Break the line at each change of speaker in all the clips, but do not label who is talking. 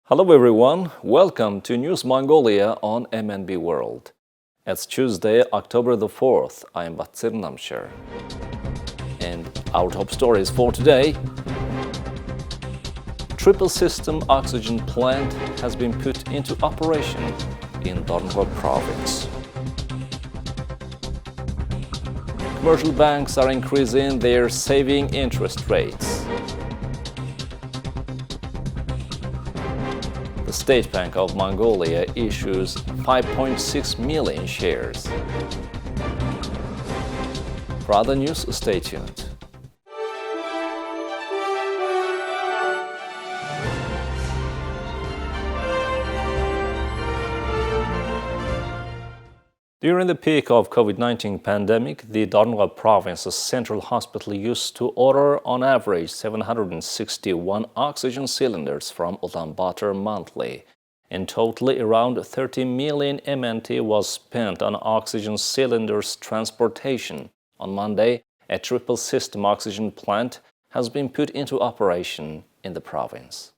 Hello everyone, welcome to News Mongolia on MNB World. It's Tuesday, October the 4th. I am Batsir Namshir. And our top stories for today. Triple system oxygen plant has been put into operation in Dornogovi province. Commercial banks are increasing their saving interest rates. The State Bank of Mongolia issues 5.6 million shares. For other news, stay tuned. During the peak of COVID-19 pandemic, the Dornogovi province's central hospital used to order on average 761 oxygen cylinders from Ulaanbaatar monthly. In total, around 30 million MNT was spent on oxygen cylinders transportation. On Monday, a triple system oxygen plant has been put into operation in the province.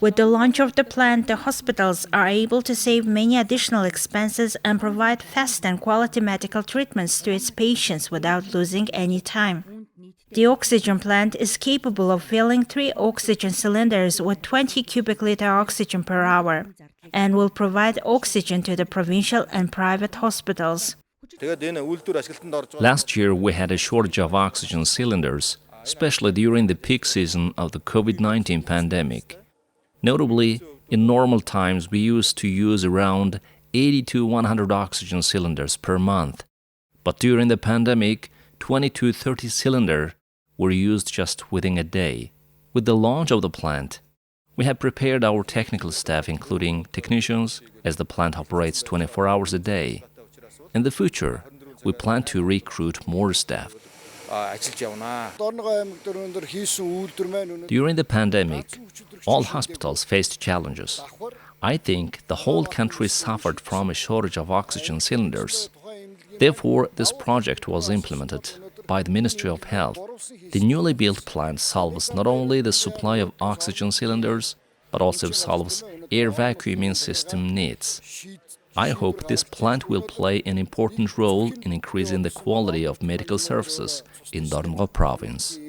With the launch of the plant, the hospitals are able to save many additional expenses and provide fast and quality medical treatments to its patients without losing any time. The oxygen plant is capable of filling 3 oxygen cylinders with 20 cubic liter oxygen per hour and will provide oxygen to the provincial and private hospitals.
Last year, we had a shortage of oxygen cylinders, especially during the peak season of the COVID-19 pandemic. Notably, in normal times, we used to use around 80 to 100 oxygen cylinders per month. But during the pandemic, 20 to 30 cylinders were used just within a day. With the launch of the plant, we have prepared our technical staff, including technicians, as the plant operates 24 hours a day. In the future, we plan to recruit more staff. During the pandemic, all hospitals faced challenges. I think the whole country suffered from a shortage of oxygen cylinders. Therefore, this project was implemented by the Ministry of Health. The newly built plant solves not only the supply of oxygen cylinders, but also solves air vacuuming system needs. I hope this plant will play an important role in increasing the quality of medical services in Dornogovi province.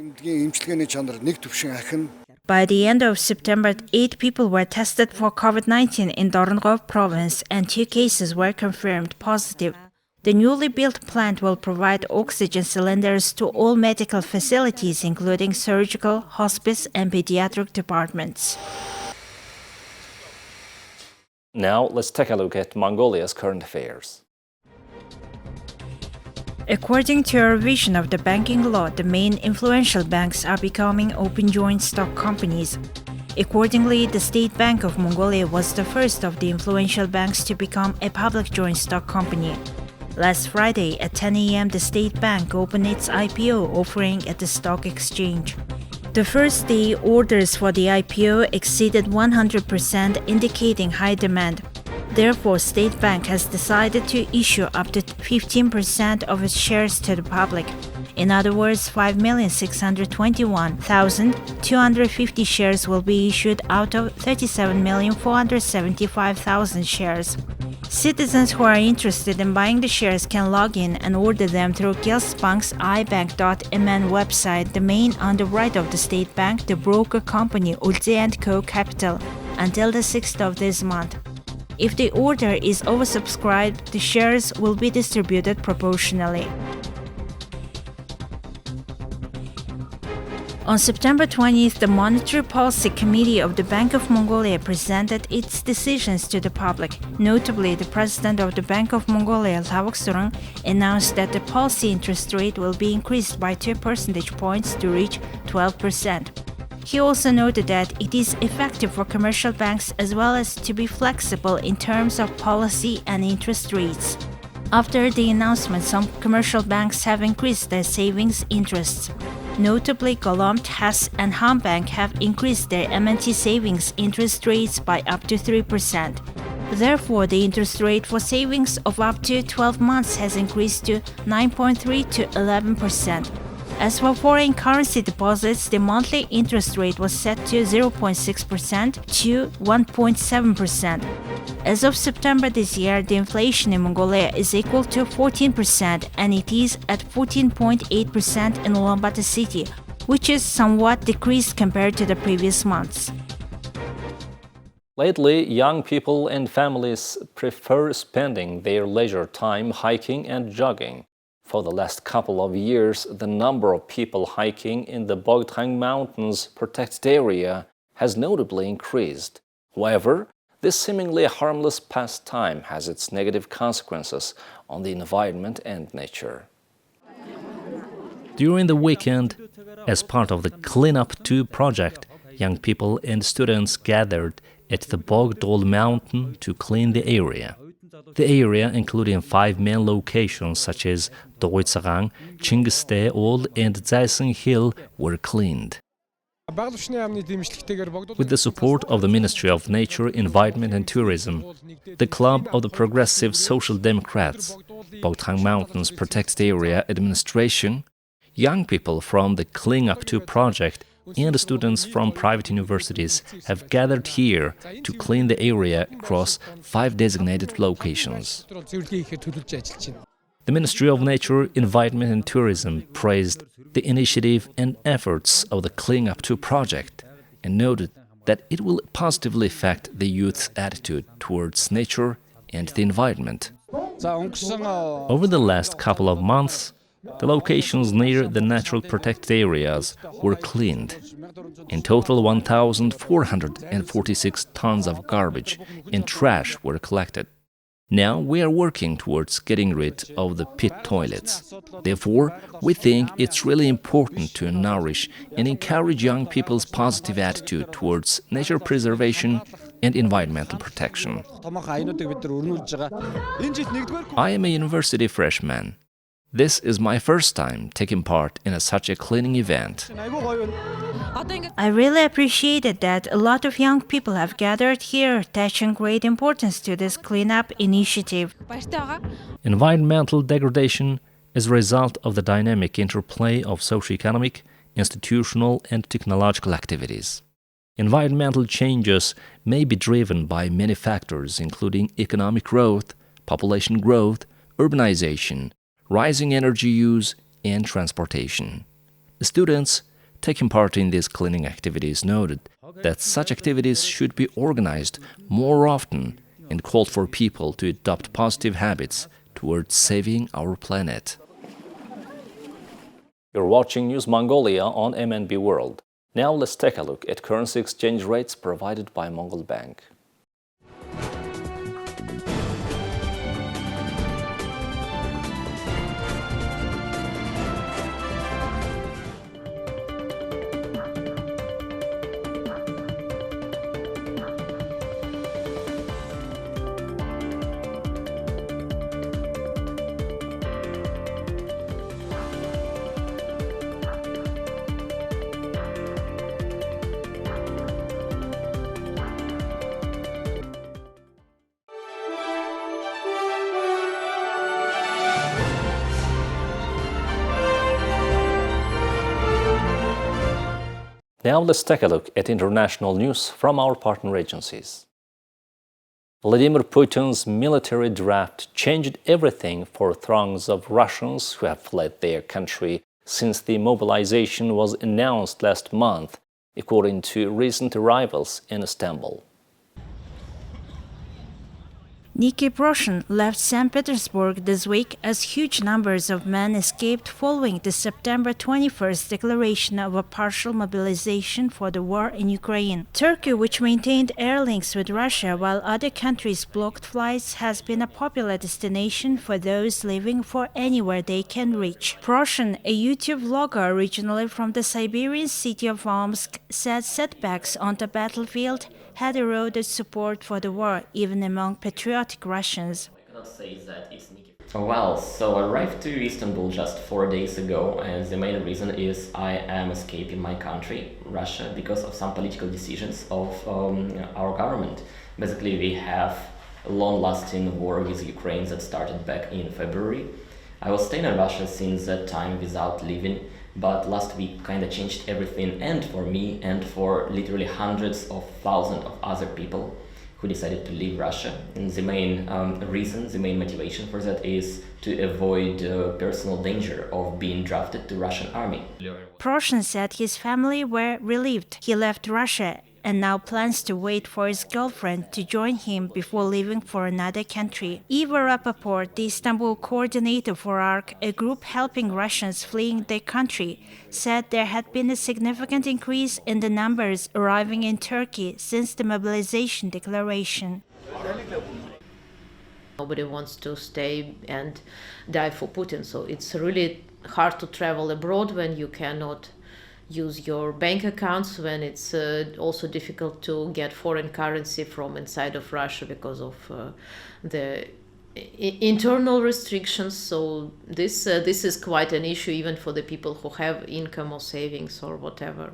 By the end of September, 8 people were tested for COVID-19 in Dornogovi province and 2 cases were confirmed positive. The newly built plant will provide oxygen cylinders to all medical facilities, including surgical, hospice, and pediatric departments.
Now, let's take a look at Mongolia's current affairs.
According to a revision of the banking law, the main influential banks are becoming open joint stock companies. Accordingly, the State Bank of Mongolia was the first of the influential banks to become a public joint stock company. Last Friday at 10 a.m., the State Bank opened its IPO offering at the stock exchange. The first day orders for the IPO exceeded 100%, indicating high demand. Therefore, State Bank has decided to issue up to 15% of its shares to the public. In other words, 5,621,250 shares will be issued out of 37,475,000 shares. Citizens who are interested in buying the shares can log in and order them through Gelsbank's ibank.mn website, the main on the right of the State Bank, the broker company Ulze & Co. Capital, until the 6th of this month. If the order is oversubscribed, the shares will be distributed proportionally. On September 20th, the Monetary Policy Committee of the Bank of Mongolia presented its decisions to the public. Notably, the president of the Bank of Mongolia, Lavok announced that the policy interest rate will be increased by 2 percentage points to reach 12%. He also noted that it is effective for commercial banks as well as to be flexible in terms of policy and interest rates. After the announcement, some commercial banks have increased their savings interests. Notably, Golomt, Hess, and Hambank have increased their MNT savings interest rates by up to 3%. Therefore, the interest rate for savings of up to 12 months has increased to 9.3 to 11%. As for foreign currency deposits, the monthly interest rate was set to 0.6% to 1.7%. As of September this year, the inflation in Mongolia is equal to 14%, and it is at 14.8% in Ulaanbaatar city, which is somewhat decreased compared to the previous months.
Lately, young people and families prefer spending their leisure time hiking and jogging. For the last couple of years, the number of people hiking in the Bogtang Mountains protected area has notably increased. However, this seemingly harmless pastime has its negative consequences on the environment and nature. During the weekend, as part of the Clean Up 2 project, young people and students gathered at the Bogdol Mountain to clean the area. The area, including 5 main locations such as Dogoitsarang, Chingiste Old and Zaiseng Hill, were cleaned. With the support of the Ministry of Nature, Environment and Tourism, the Club of the Progressive Social Democrats, Bogtang Mountains Protected Area Administration, young people from the Clean Up 2 project and students from private universities have gathered here to clean the area across 5 designated locations. The Ministry of Nature, Environment and Tourism praised the initiative and efforts of the Clean Up 2 project and noted that it will positively affect the youth's attitude towards nature and the environment. Over the last couple of months, the locations near the natural protected areas were cleaned. In total, 1,446 tons of garbage and trash were collected. Now we are working towards getting rid of the pit toilets. Therefore, we think it's really important to nourish and encourage young people's positive attitude towards nature preservation and environmental protection. I am a university freshman. This is my first time taking part in such a cleaning event.
I really appreciated that a lot of young people have gathered here, attaching great importance to this cleanup initiative.
Environmental degradation is a result of the dynamic interplay of socio-economic, institutional and technological activities. Environmental changes may be driven by many factors, including economic growth, population growth, urbanization, rising energy use, and transportation. The students taking part in these cleaning activities noted that such activities should be organized more often and called for people to adopt positive habits towards saving our planet. You're watching News Mongolia on MNB World. Now let's take a look at currency exchange rates provided by Mongol Bank. Now let's take a look at international news from our partner agencies. Vladimir Putin's military draft changed everything for throngs of Russians who have fled their country since the mobilization was announced last month, according to recent arrivals in Istanbul.
Nicky Proshin left St. Petersburg this week as huge numbers of men escaped following the September 21st declaration of a partial mobilization for the war in Ukraine. Turkey, which maintained air links with Russia while other countries blocked flights, has been a popular destination for those living for anywhere they can reach. Proshin, a YouTube vlogger originally from the Siberian city of Omsk, said setbacks on the battlefield had eroded support for the war, even among patriotic Russians.
Well, so I arrived to Istanbul just 4 days ago, and the main reason is I am escaping my country, Russia, because of some political decisions of our government. Basically, we have a long-lasting war with Ukraine that started back in February. I was staying in Russia since that time without leaving, But last week kind of changed everything, and for me and for literally hundreds of thousands of other people who decided to leave Russia. And the main reason, the main motivation for that is to avoid personal danger of being drafted to Russian army.
Proshin said his family were relieved he left Russia and now plans to wait for his girlfriend to join him before leaving for another country. Eva Rapoport, the Istanbul coordinator for ARC, a group helping Russians fleeing their country, said there had been a significant increase in the numbers arriving in Turkey since the mobilization declaration.
Nobody wants to stay and die for Putin, so it's really hard to travel abroad when you cannot use your bank accounts, when it's also difficult to get foreign currency from inside of Russia because of the internal restrictions. So this is quite an issue even for the people who have income or savings or whatever.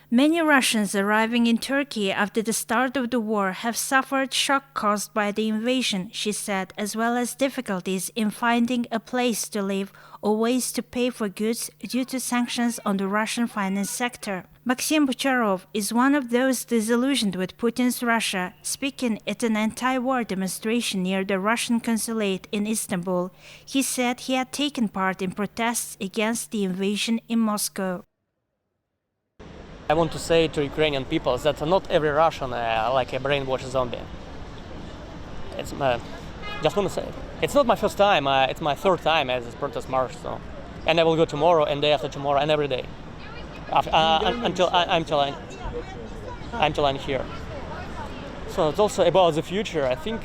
Many Russians arriving in Turkey after the start of the war have suffered shock caused by the invasion, she said, as well as difficulties in finding a place to live or ways to pay for goods due to sanctions on the Russian finance sector. Maxim Bucharov is one of those disillusioned with Putin's Russia, speaking at an anti-war demonstration near the Russian consulate in Istanbul. He said he had taken part in protests against the invasion in Moscow.
I want to say to Ukrainian people that not every Russian like a brainwashed zombie. It's just want to say it's not my first time. It's my third time as this protest march. So, and I will go tomorrow and day after tomorrow and every day until I'm here. So it's also about the future. I think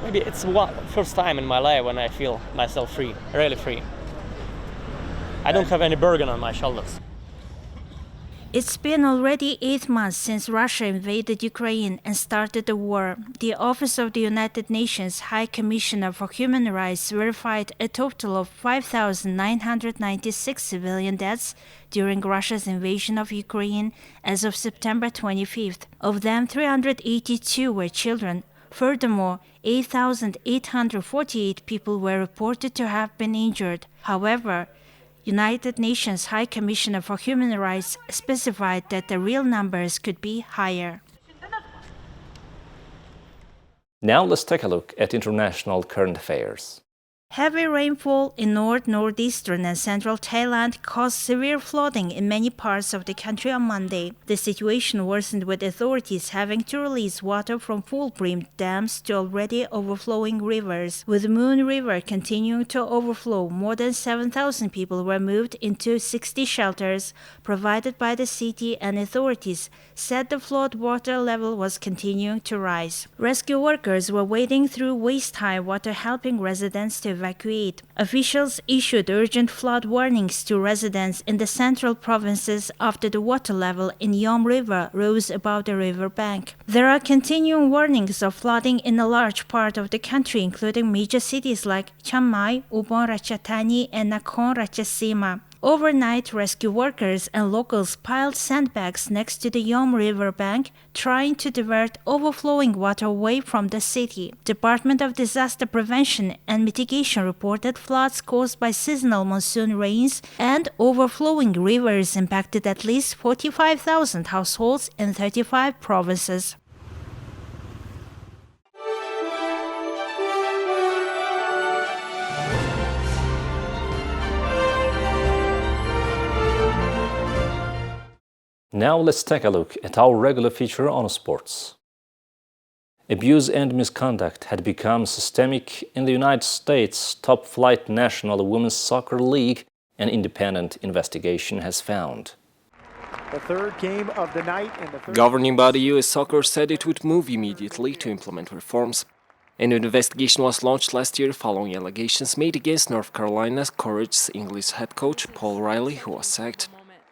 maybe it's first time in my life when I feel myself free, really free. I don't have any burden on my shoulders.
It's been already 8 months since Russia invaded Ukraine and started the war. The Office of the United Nations High Commissioner for Human Rights verified a total of 5,996 civilian deaths during Russia's invasion of Ukraine as of September 25th. Of them, 382 were children. Furthermore, 8,848 people were reported to have been injured. However, United Nations High Commissioner for Human Rights specified that the real numbers could be higher.
Now let's take a look at international current affairs.
Heavy rainfall in northeastern and central Thailand caused severe flooding in many parts of the country on Monday. The situation worsened with authorities having to release water from full-brimmed dams to already overflowing rivers. With Moon River continuing to overflow, more than 7,000 people were moved into 60 shelters provided by the city, and authorities said the flood water level was continuing to rise. Rescue workers were wading through waist-high water, helping residents to evacuate. Officials issued urgent flood warnings to residents in the central provinces after the water level in Yom River rose above the river bank. There are continuing warnings of flooding in a large part of the country, including major cities like Chiang Mai, Ubon Ratchathani, and Nakhon Ratchasima. Overnight, rescue workers and locals piled sandbags next to the Yom River bank, trying to divert overflowing water away from the city. Department of Disaster Prevention and Mitigation reported floods caused by seasonal monsoon rains and overflowing rivers impacted at least 45,000 households in 35 provinces.
Now let's take a look at our regular feature on sports. Abuse and misconduct had become systemic in the United States' top-flight National Women's Soccer League, an independent investigation has found.
The third game of the night and the
governing body US Soccer said it would move immediately to implement reforms. An investigation was launched last year following allegations made against North Carolina's Courage's English head coach Paul Riley, who was sacked.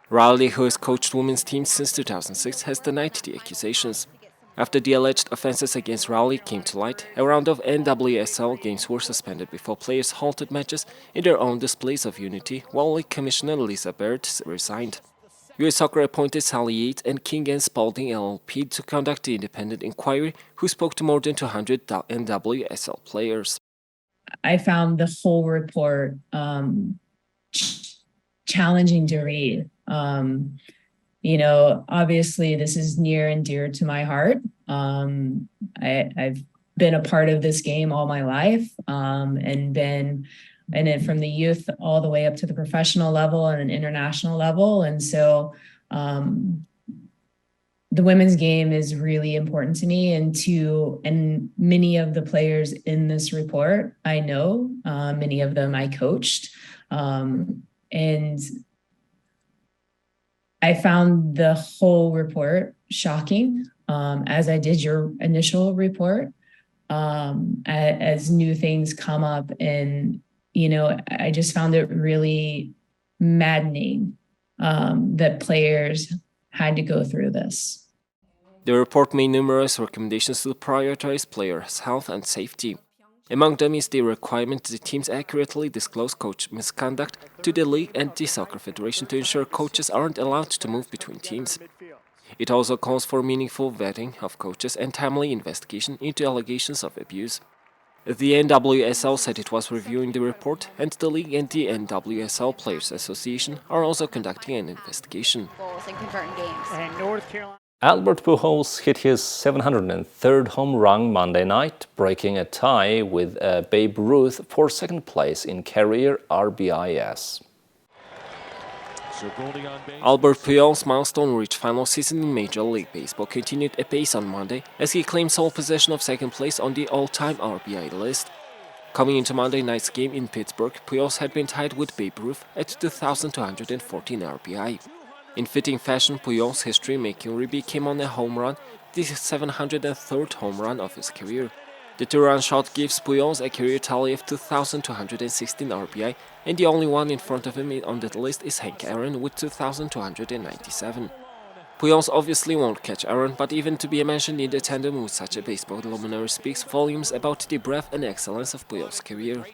Riley, who has coached women's teams since 2006, has denied the accusations. After the alleged offenses against Riley came to light, a round of NWSL games were suspended before players halted matches in their own displays of unity, while League Commissioner Lisa Baird resigned. US Soccer appointed Sally Yates and King & Spalding LLP to conduct the independent inquiry, who spoke to more than 200 NWSL players.
I found the whole report challenging to read. Obviously this is near and dear to my heart. I've been a part of this game all my life, and been in it from the youth all the way up to the professional level and an international level. And so the women's game is really important to me, and many of the players in this report, I know, many of them I coached, and I found the whole report shocking, as I did your initial report, as new things come up. And, I just found it really maddening that players had to go through this.
The report made numerous recommendations to prioritize players' health and safety. Among them is the requirement that the teams accurately disclose coach misconduct to the league and the soccer federation to ensure coaches aren't allowed to move between teams. It also calls for meaningful vetting of coaches and timely investigation into allegations of abuse. The NWSL said it was reviewing the report, and the league and the NWSL Players Association are also conducting an investigation.
And North Carolina.
Albert Pujols hit his 703rd home run Monday night, breaking a tie with Babe Ruth for second place in career RBIs.
Albert Pujols' milestone-rich final season in Major League Baseball continued apace on Monday as he claimed sole possession of second place on the all-time RBI list. Coming into Monday night's game in Pittsburgh, Pujols had been tied with Babe Ruth at 2,214 RBI. In fitting fashion, Pujols' history-making ribby came on a home run, the 703rd home run of his career. The two-run shot gives Pujols a career tally of 2,216 RBI, and the only one in front of him on that list is Hank Aaron with 2,297. Pujols obviously won't catch Aaron, but even to be mentioned in the tandem with such a baseball luminary speaks volumes about the breadth and excellence of Pujols' career.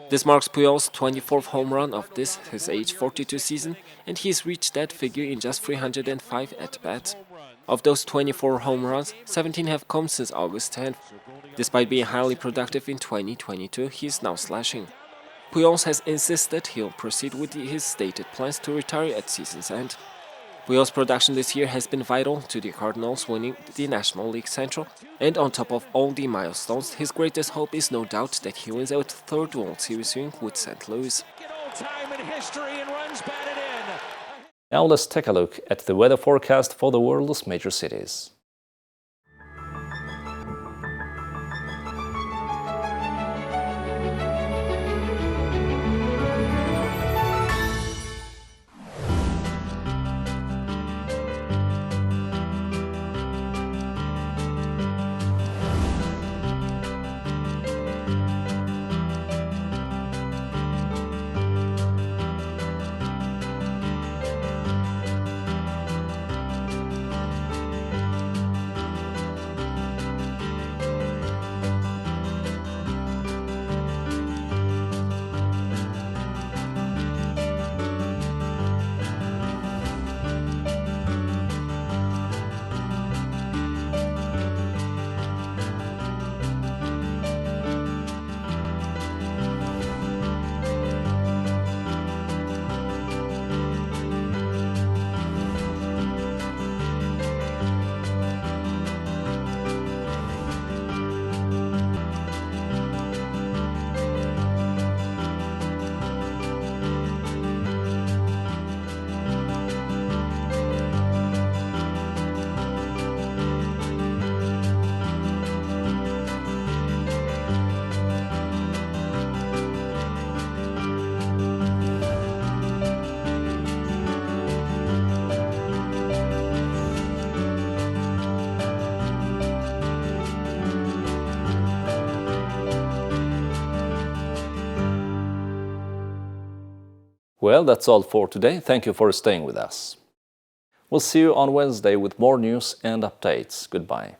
This marks Pujols' 24th home run of his age 42 season, and he's reached that figure in just 305 at-bats. Of those 24 home runs, 17 have come since August 10th. Despite being highly productive in 2022, he is now slashing. Pujols has insisted he'll proceed with his stated plans to retire at season's end. Pujols' production this year has been vital to the Cardinals winning the National League Central, and on top of all the milestones, his greatest hope is no doubt that he wins out third World Series ring with St. Louis.
Now let's take a look at the weather forecast for the world's major cities. Well, that's all for today. Thank you for staying with us. We'll see you on Wednesday with more news and updates. Goodbye.